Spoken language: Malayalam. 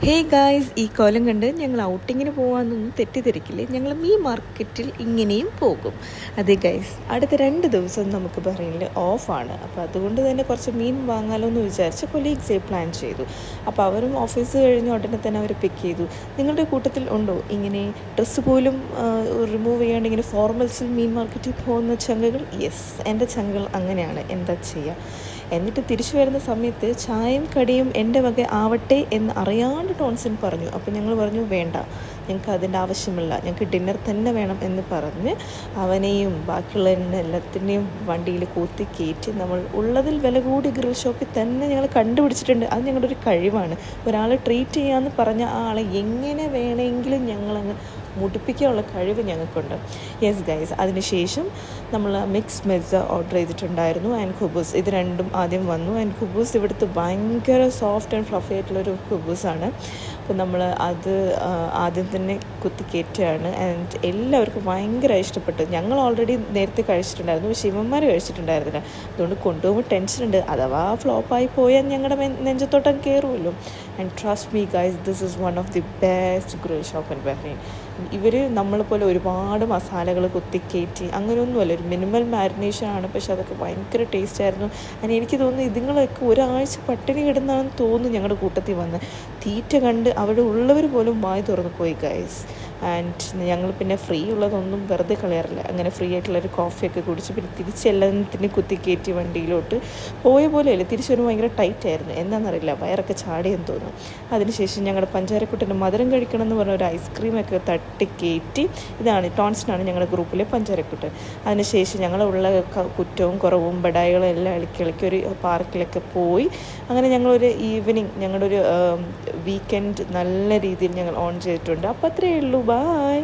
ഹേ ഗായ്സ്, ഈ കോലം കണ്ട് ഞങ്ങൾ ഔട്ടിങ്ങിന് പോകാമെന്നൊന്നും തെറ്റിദ്ധരിക്കില്ലേ. ഞങ്ങൾ മീൻ മാർക്കറ്റിൽ ഇങ്ങനെയും പോകും. അതെ ഗായ്സ്, അടുത്ത 2 ദിവസം നമുക്ക് ബഹ്റൈനിൽ ഓഫാണ്. അപ്പോൾ അതുകൊണ്ട് തന്നെ കുറച്ച് മീൻ വാങ്ങാലോ എന്ന് വിചാരിച്ച് കൊലീഗ്സേ പ്ലാൻ ചെയ്തു. അപ്പോൾ അവരും ഓഫീസ് കഴിഞ്ഞ ഉടനെ തന്നെ അവർ പിക്ക് ചെയ്തു. നിങ്ങളുടെ കൂട്ടത്തിൽ ഉണ്ടോ ഇങ്ങനെ ഡ്രസ്സ് പോലും റിമൂവ് ചെയ്യാണ്ട് ഇങ്ങനെ ഫോർമൽസിൽ മീൻ മാർക്കറ്റിൽ പോകുന്ന ചങ്കകൾ? യെസ്, എൻ്റെ ചങ്കകൾ അങ്ങനെയാണ്. എന്താ ചെയ്യുക? എന്നിട്ട് തിരിച്ചു വരുന്ന സമയത്ത് ചായയും കടിയും എൻ്റെ വക ആവട്ടെ എന്ന് അറിയാണ്ട് ടോൺസൺ പറഞ്ഞു. അപ്പോൾ ഞങ്ങൾ പറഞ്ഞു വേണ്ട, ഞങ്ങൾക്ക് അതിൻ്റെ ആവശ്യമില്ല, ഞങ്ങൾക്ക് ഡിന്നർ തന്നെ വേണം എന്ന് പറഞ്ഞ് അവനെയും ബാക്കിയുള്ള എല്ലാത്തിനെയും വണ്ടിയിൽ കൂത്തി കയറ്റി നമ്മൾ ഉള്ളതിൽ വില കൂടി ഗ്രിൽ ഷോപ്പിൽ തന്നെ ഞങ്ങൾ കണ്ടുപിടിച്ചിട്ടുണ്ട്. അത് ഞങ്ങളുടെ ഒരു കഴിവാണ്. ഒരാളെ ട്രീറ്റ് ചെയ്യാമെന്ന് പറഞ്ഞ ആ ആളെ എങ്ങനെ വേണമെങ്കിലും ഞങ്ങളങ്ങ് മുടിപ്പിക്കാനുള്ള കഴിവ് ഞങ്ങൾക്കുണ്ട്. യെസ് ഗൈസ്, അതിനുശേഷം നമ്മൾ മിക്സ് മെസ്സ ഓർഡർ ചെയ്തിട്ടുണ്ടായിരുന്നു. ആൻഡ് കുബൂസ്, ഇത് രണ്ടും ആദ്യം വന്നു. ആൻഡ് കുബൂസ് ഇവിടുത്തെ ഭയങ്കര സോഫ്റ്റ് ആൻഡ് ഫ്ലഫി ആയിട്ടുള്ളൊരു കുബൂസാണ്. അപ്പോൾ നമ്മൾ അത് ആദ്യം തന്നെ കുത്തി കയറ്റുകയാണ്. ആൻഡ് എല്ലാവർക്കും ഭയങ്കര ഇഷ്ടപ്പെട്ടു. ഞങ്ങൾ ഓൾറെഡി നേരത്തെ കഴിച്ചിട്ടുണ്ടായിരുന്നു, പക്ഷേ ഇവന്മാർ കഴിച്ചിട്ടുണ്ടായിരുന്നില്ല. അതുകൊണ്ട് കൊണ്ടുപോകുമ്പോൾ ടെൻഷനുണ്ട്, അഥവാ ഫ്ലോപ്പായി പോയാൽ ഞങ്ങളുടെ നെഞ്ചത്തോട്ടം കയറുമല്ലോ. And trust me guys, this is one of the best grill shop in Bahrain. ഇവർ നമ്മളെപ്പോലെ ഒരുപാട് മസാലകൾ കുത്തിക്കയറ്റി അങ്ങനെയൊന്നുമല്ല, ഒരു മിനിമൽ മാരിനേഷനാണ്. പക്ഷെ അതൊക്കെ ഭയങ്കര ടേസ്റ്റ് ആയിരുന്നു. അങ്ങനെ എനിക്ക് തോന്നുന്നു ഇതുങ്ങളൊക്കെ ഒരാഴ്ച പട്ടിണി കിടന്നാണെന്ന് തോന്നുന്നു ഞങ്ങളുടെ കൂട്ടത്തിൽ വന്ന്. തീറ്റ കണ്ട് അവിടെ ഉള്ളവർ പോലും വായി തുറന്നു പോയി ഗൈസ്. ആൻഡ് ഞങ്ങൾ പിന്നെ ഫ്രീ ഉള്ളതൊന്നും വെറുതെ കളയാറില്ല. അങ്ങനെ ഫ്രീ ആയിട്ടുള്ളൊരു കോഫിയൊക്കെ കുടിച്ച് പിന്നെ തിരിച്ചെല്ലാത്തിനും കുത്തിക്കയറ്റി വണ്ടിയിലോട്ട് പോയ പോലെയല്ല, തിരിച്ചൊരു ഭയങ്കര ടൈറ്റായിരുന്നു. എന്താണെന്നറിയില്ല, വയറൊക്കെ ചാടിയെന്ന് തോന്നുന്നു. അതിനുശേഷം ഞങ്ങളുടെ പഞ്ചാരക്കുട്ടൻ്റെ മധുരം കഴിക്കണം എന്ന് പറഞ്ഞ ഒരു ഐസ്ക്രീമൊക്കെ തട്ടിക്കയറ്റി. ഇതാണ് ടോൺസനാണ് ഞങ്ങളുടെ ഗ്രൂപ്പിലെ പഞ്ചാരക്കുട്ടൻ. അതിനുശേഷം ഞങ്ങളുള്ള കുറ്റവും കുറവും ബടായികളും എല്ലാം ഇളക്കി ഒരു പാർക്കിലൊക്കെ പോയി. അങ്ങനെ ഞങ്ങളൊരു ഈവനിങ്, ഞങ്ങളുടെ ഒരു വീക്കെൻഡ് നല്ല രീതിയിൽ ഞങ്ങൾ ഓൺ ചെയ്തിട്ടുണ്ട്. അപ്പോൾ അത്രയേ ഉള്ളൂ. ബായ്.